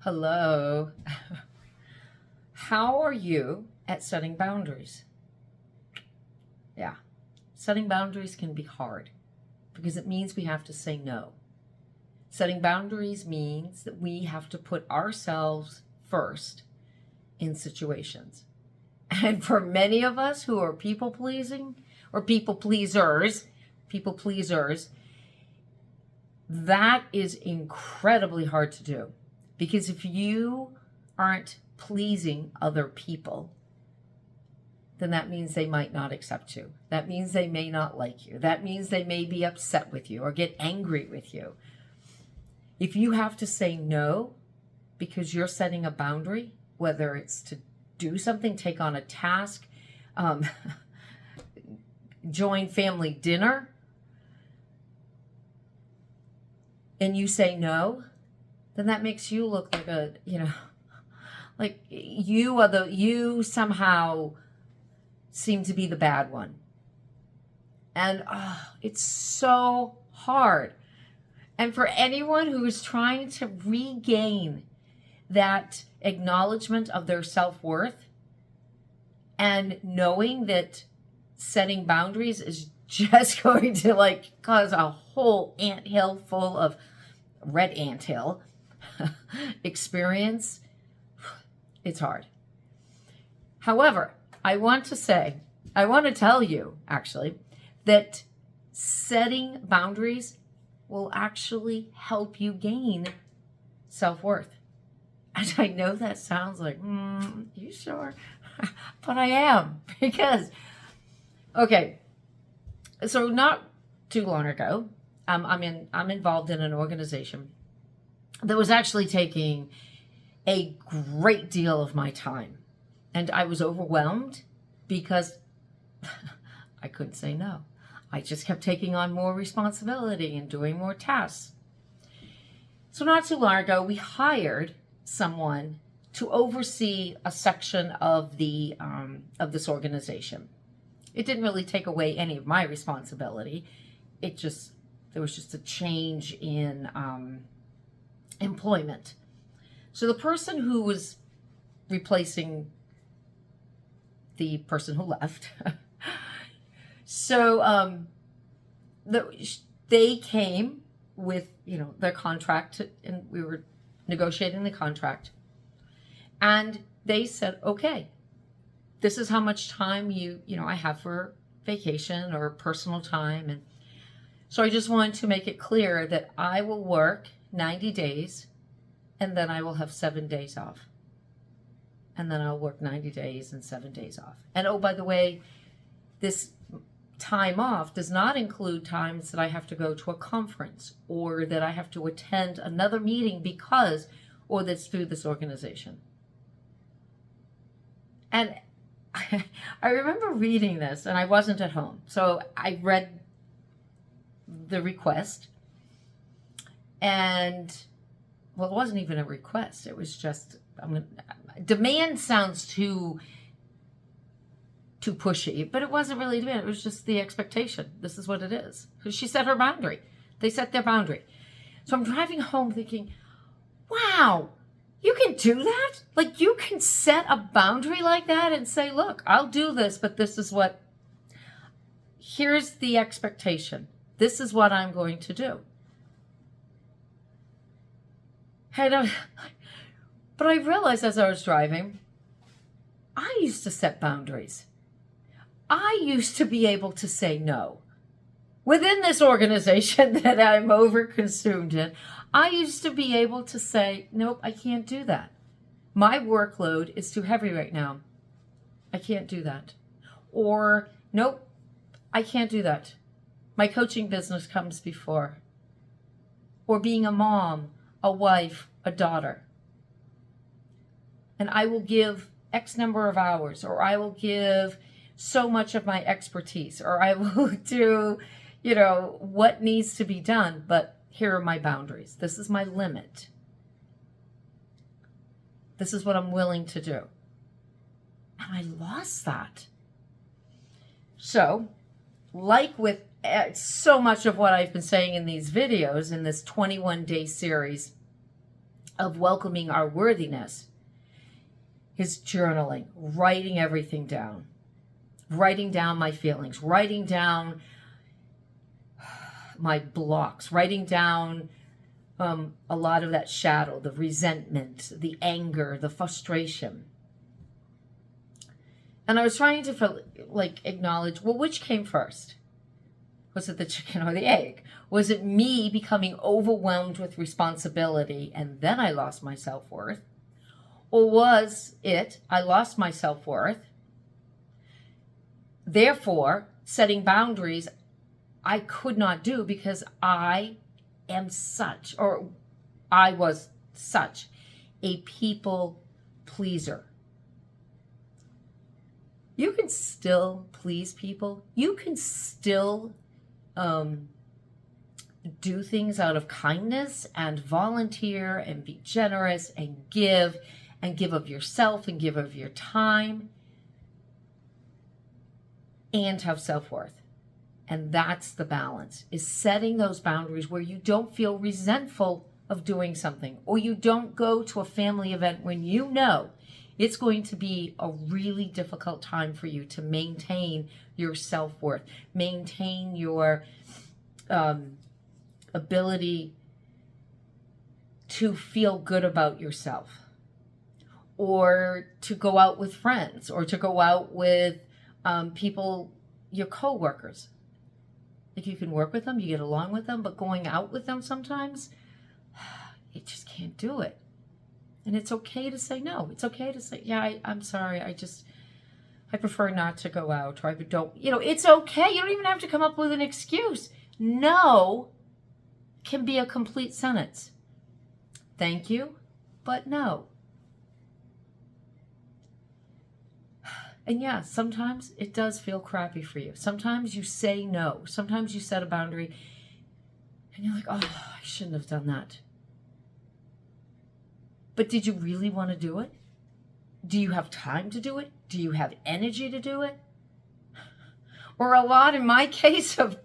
Hello. How are you at setting boundaries? Yeah, setting boundaries can be hard because it means we have to say no. Setting boundaries means that we have to put ourselves first in situations. And for many of us who are people pleasing or people pleasers, that is incredibly hard to do. Because if you aren't pleasing other people, then that means they might not accept you. That means they may not like you. That means they may be upset with you or get angry with you. If you have to say no because you're setting a boundary, whether it's to do something, take on a task, join family dinner, and you say no, then that makes you look like like you somehow seem to be the bad one. And it's so hard. And for anyone who is trying to regain that acknowledgement of their self-worth and knowing that setting boundaries is just going to cause a whole anthill full of red anthill experience, it's hard. However, I want to tell you actually that setting boundaries will actually help you gain self-worth. And I know that sounds like, you sure? But I am, because, okay, so not too long ago, I'm involved in an organization that was actually taking a great deal of my time. And I was overwhelmed because I couldn't say no. I just kept taking on more responsibility and doing more tasks. So not too long ago, we hired someone to oversee a section of this organization. It didn't really take away any of my responsibility. There was just a change in employment. So the person who was replacing the person who left, so they came with their contract, and we were negotiating the contract, and they said, okay, this is how much time I have for vacation or personal time. And so I just wanted to make it clear that I will work 90 days and then I will have 7 days off. And then I'll work 90 days and 7 days off. And oh, by the way, this time off does not include times that I have to go to a conference or that I have to attend another meeting or that's through this organization. And I remember reading this, and I wasn't at home. So I read the request, and well, it wasn't even a request. It was just, demand sounds too pushy, but it wasn't really demand. It was just the expectation. This is what it is. She set her boundary. They set their boundary. So I'm driving home thinking, wow, you can do that? Like, you can set a boundary like that and say, look, I'll do this, but here's the expectation. This is what I'm going to do. But I realized as I was driving, I used to set boundaries. I used to be able to say no. Within this organization that I'm overconsumed in, I used to be able to say, nope, I can't do that. My workload is too heavy right now. I can't do that. Or, nope, I can't do that. My coaching business comes before. Or being a mom, a wife, a daughter. And I will give X number of hours, or I will give so much of my expertise, or I will do, what needs to be done, but here are my boundaries. This is my limit. This is what I'm willing to do. And I lost that. So, like with so much of what I've been saying in these videos, in this 21-day series of welcoming our worthiness is journaling, writing everything down, writing down my feelings, writing down my blocks, writing down a lot of that shadow, the resentment, the anger, the frustration. And I was trying to acknowledge, well, which came first? Was it the chicken or the egg? Was it me becoming overwhelmed with responsibility and then I lost my self-worth? Or was it I lost my self-worth, therefore setting boundaries I could not do because I was such a people pleaser. You can still please people. You can still do things out of kindness and volunteer and be generous and give of yourself and give of your time and have self-worth. And that's the balance, is setting those boundaries where you don't feel resentful of doing something, or you don't go to a family event when you know it's going to be a really difficult time for you to maintain your self-worth, maintain your ability to feel good about yourself, or to go out with friends, or to go out with people, your co-workers. Like, you can work with them, you get along with them, but going out with them sometimes, you just can't do it. And it's okay to say no. It's okay to say, yeah, I'm sorry. I prefer not to go out, or I don't, it's okay. You don't even have to come up with an excuse. No can be a complete sentence. Thank you, but no. And yeah, sometimes it does feel crappy for you. Sometimes you say no. Sometimes you set a boundary and you're like, oh, I shouldn't have done that. But did you really want to do it? Do you have time to do it? Do you have energy to do it? Or a lot, in my case, of,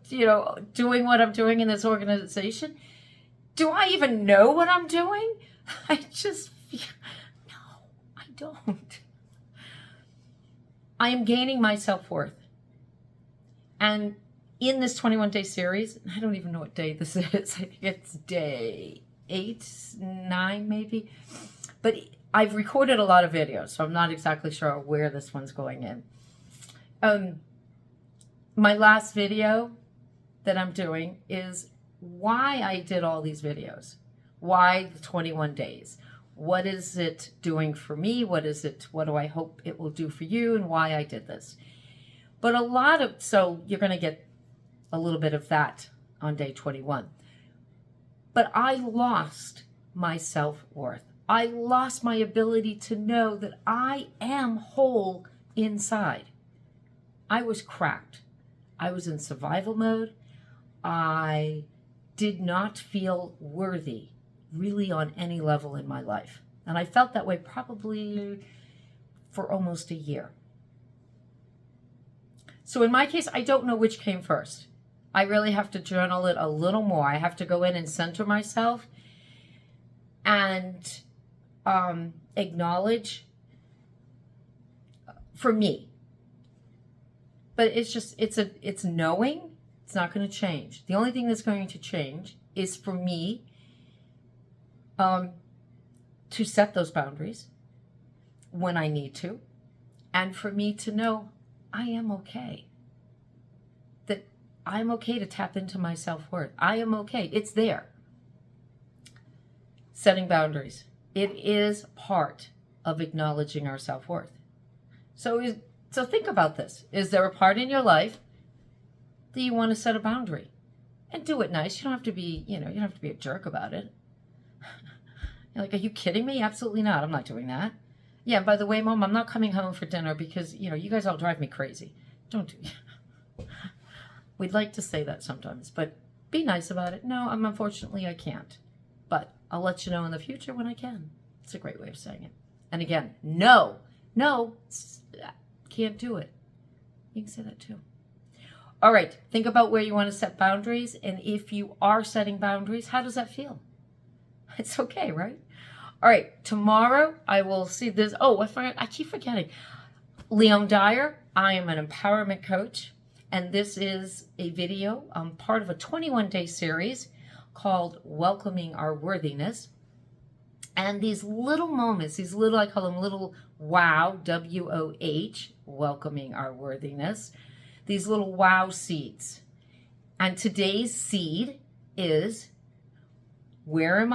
doing what I'm doing in this organization, do I even know what I'm doing? I just feel, no, I don't. I am gaining my self-worth. And in this 21-day series, I don't even know what day this is. I think it's day 8, 9 maybe. But I've recorded a lot of videos, so I'm not exactly sure where this one's going in. My last video that I'm doing is why I did all these videos. Why the 21 days? What is it doing for me? What do I hope it will do for you, and why I did this? But so you're going to get a little bit of that on day 21. But I lost my self-worth. I lost my ability to know that I am whole inside. I was cracked. I was in survival mode. I did not feel worthy really on any level in my life. And I felt that way probably for almost a year. So in my case, I don't know which came first. I really have to journal it a little more. I have to go in and center myself and acknowledge for me. But it's knowing. It's not going to change. The only thing that's going to change is for me to set those boundaries when I need to, and for me to know I am okay. That I'm okay to tap into my self-worth. I am okay. It's there. Setting boundaries. It is part of acknowledging our self-worth. So think about this. Is there a part in your life that you want to set a boundary? And do it nice. You don't have to be, you don't have to be a jerk about it. You're like, are you kidding me? Absolutely not. I'm not doing that. Yeah, by the way, Mom, I'm not coming home for dinner because, you guys all drive me crazy. Don't do We'd like to say that sometimes, but be nice about it. No, unfortunately, I can't. But I'll let you know in the future when I can. It's a great way of saying it. And again, no, can't do it. You can say that too. All right, think about where you want to set boundaries. And if you are setting boundaries, how does that feel? It's okay, right? All right, tomorrow I will see this. Oh, I keep forgetting. Leon Dyer, I am an empowerment coach, and this is a video, part of a 21-day series called Welcoming Our Worthiness. And these little moments, I call them little wow, W-O-H, Welcoming Our Worthiness, these little wow seeds. And today's seed is, where in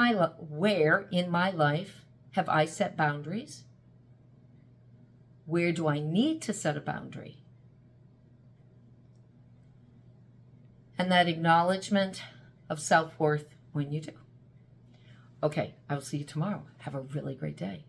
my life have I set boundaries? Where do I need to set a boundary? And that acknowledgement of self-worth when you do. Okay, I will see you tomorrow. Have a really great day.